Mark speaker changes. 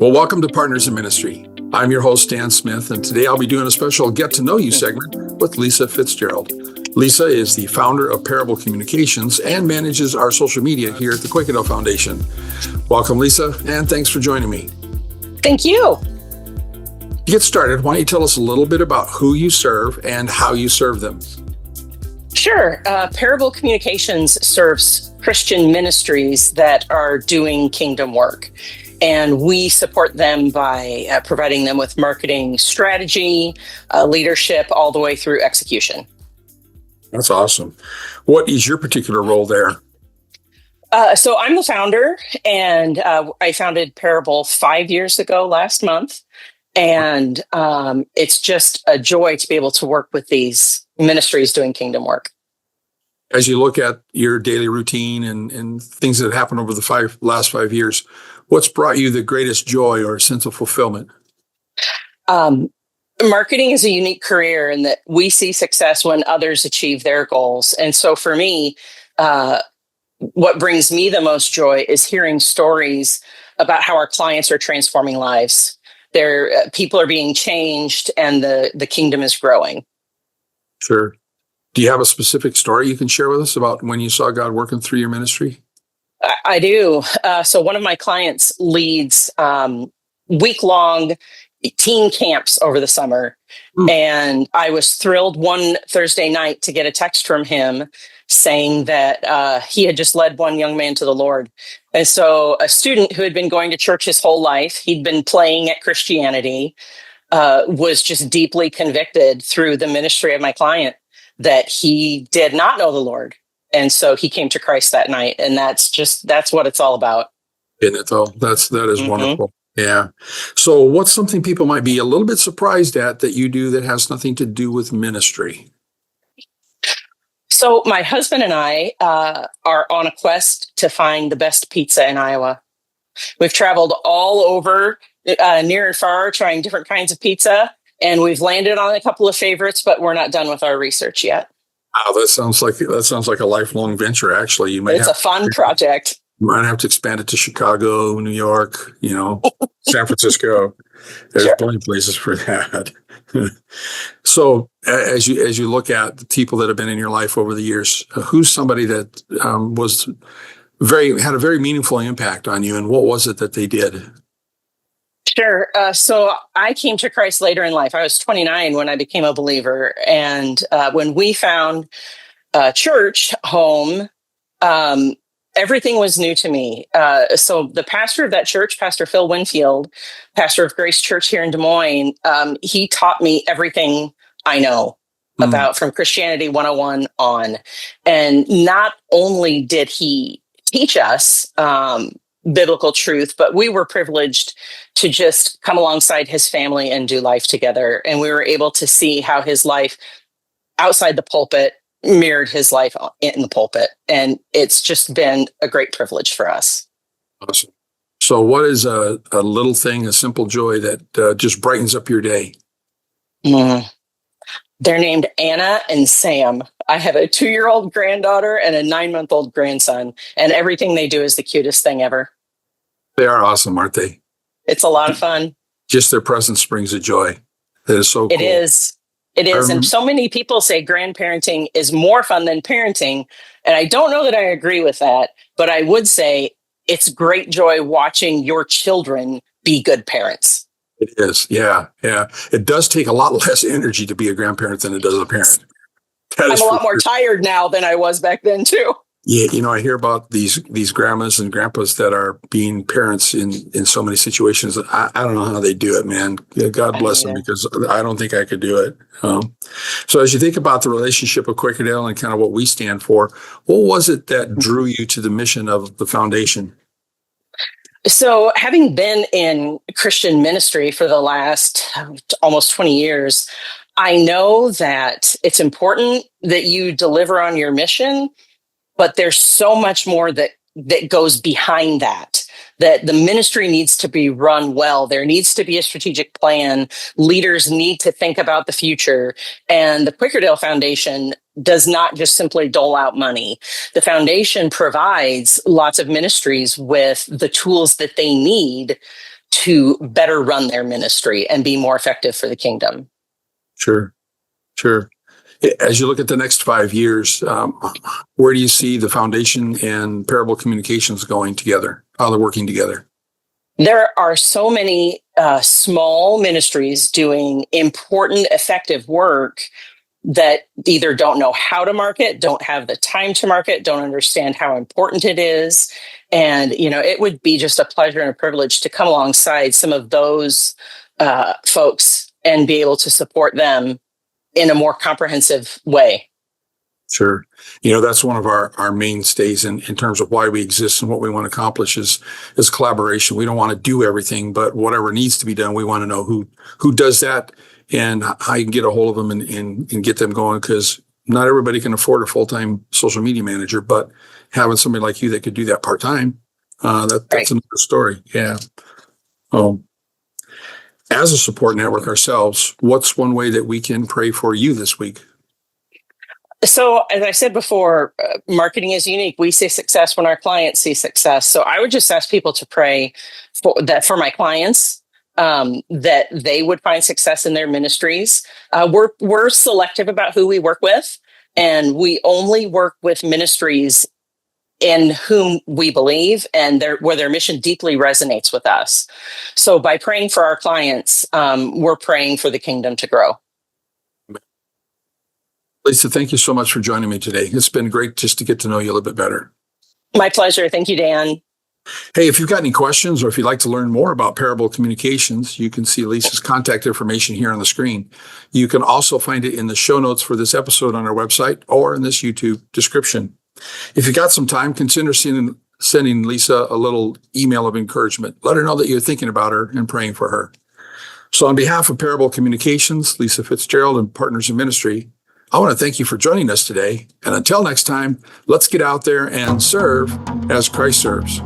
Speaker 1: Well, welcome to Partners in Ministry. I'm your host, Dan Smith, and today I'll be doing a special Get to Know You segment with Lisa Fitzgerald. Lisa is the founder of Parable Communications and manages our social media here at the Quakerdale Foundation. Welcome, Lisa, and thanks for joining me.
Speaker 2: Thank you.
Speaker 1: To get started, why don't you tell us a little bit about who you serve and how you serve them?
Speaker 2: Sure. Parable Communications serves Christian ministries that are doing kingdom work. And we support them by providing them with marketing strategy, leadership, all the way through execution.
Speaker 1: That's awesome. What is your particular role there?
Speaker 2: So I'm the founder, and I founded Parable 5 years ago last month. And it's just a joy to be able to work with these ministries doing kingdom work.
Speaker 1: As you look at your daily routine and things that happened over the last 5 years, what's brought you the greatest joy or sense of fulfillment?
Speaker 2: Marketing is a unique career in that we see success when others achieve their goals. And so for me, what brings me the most joy is hearing stories about how our clients are transforming lives. People are being changed and the kingdom is growing.
Speaker 1: Sure. Do you have a specific story you can share with us about when you saw God working through your ministry?
Speaker 2: I do. So one of my clients leads week-long teen camps over the summer. And I was thrilled one Thursday night to get a text from him saying that he had just led one young man to the Lord. And so a student who had been going to church his whole life, he'd been playing at Christianity, was just deeply convicted through the ministry of my client that he did not know the Lord. And so he came to Christ that night. And that's what it's all about.
Speaker 1: Isn't it though? That is wonderful. Yeah. So what's something people might be a little bit surprised at that you do that has nothing to do with ministry?
Speaker 2: So my husband and I are on a quest to find the best pizza in Iowa. We've traveled all over, near and far, trying different kinds of pizza. And we've landed on a couple of favorites, but we're not done with our research yet.
Speaker 1: Wow, that sounds like a lifelong venture. Actually,
Speaker 2: it's a fun project.
Speaker 1: You might have to expand it to Chicago, New York, San Francisco. There's plenty of places for that. So, as you look at the people that have been in your life over the years, who's somebody that had a very meaningful impact on you, and what was it that they did?
Speaker 2: Sure. So I came to Christ later in life. I was 29 when I became a believer. And when we found a church home, everything was new to me. So the pastor of that church, Pastor Phil Winfield, pastor of Grace Church here in Des Moines, he taught me everything I know about from Christianity 101 on. And not only did he teach us biblical truth, but we were privileged to just come alongside his family and do life together. And we were able to see how his life outside the pulpit mirrored his life in the pulpit. And it's just been a great privilege for us.
Speaker 1: Awesome. So what is a little thing, a simple joy that just brightens up your day?
Speaker 2: They're named Anna and Sam. I have a 2-year-old granddaughter and a 9-month-old grandson, and everything they do is the cutest thing ever.
Speaker 1: They are awesome, aren't they?
Speaker 2: It's a lot of fun.
Speaker 1: Just their presence brings a joy. That is so cool.
Speaker 2: It is. And so many people say grandparenting is more fun than parenting. And I don't know that I agree with that, but I would say it's great joy watching your children be good parents.
Speaker 1: It is. Yeah. It does take a lot less energy to be a grandparent than it does a parent.
Speaker 2: I'm a lot more tired now than I was back then, too.
Speaker 1: Yeah, I hear about these grandmas and grandpas that are being parents in so many situations. I don't know how they do it, man. God bless them, because I don't think I could do it. So as you think about the relationship of Quakerdale and kind of what we stand for, what was it that drew you to the mission of the foundation?
Speaker 2: So having been in Christian ministry for the last almost 20 years, I know that it's important that you deliver on your mission, but there's so much more that goes behind that the ministry needs to be run well. There needs to be a strategic plan. Leaders need to think about the future. And the Quakerdale Foundation does not just simply dole out money. The foundation provides lots of ministries with the tools that they need to better run their ministry and be more effective for the kingdom.
Speaker 1: Sure. As you look at the next 5 years, where do you see the foundation and parable communications going together? How they're working together?
Speaker 2: There are so many small ministries doing important, effective work that either don't know how to market, don't have the time to market, don't understand how important it is. And, it would be just a pleasure and a privilege to come alongside some of those folks and be able to support them in a more comprehensive way.
Speaker 1: Sure. That's one of our mainstays in terms of why we exist and what we want to accomplish is collaboration. We don't want to do everything, but whatever needs to be done, we want to know who does that and how you can get a hold of them and get them going, because not everybody can afford a full-time social media manager, but having somebody like you that could do that part-time, that's
Speaker 2: Right.
Speaker 1: another story. Yeah. As a support network ourselves, what's one way that we can pray for you this week?
Speaker 2: So, as I said before, marketing is unique. We see success when our clients see success. So, I would just ask people to pray for my clients, that they would find success in their ministries. We're selective about who we work with, and we only work with ministries in whom we believe and where their mission deeply resonates with us. So, by praying for our clients, we're praying for the kingdom to grow.
Speaker 1: Lisa, thank you so much for joining me today. It's been great just to get to know you a little bit better.
Speaker 2: My pleasure. Thank you, Dan.
Speaker 1: Hey, if you've got any questions or if you'd like to learn more about parable communications, you can see Lisa's contact information here on the screen. You can also find it in the show notes for this episode on our website or in this YouTube description. If you got some time, consider sending Lisa a little email of encouragement. Let her know that you're thinking about her and praying for her. So on behalf of Parable Communications, Lisa Fitzgerald and Partners in Ministry, I want to thank you for joining us today. And until next time, let's get out there and serve as Christ serves.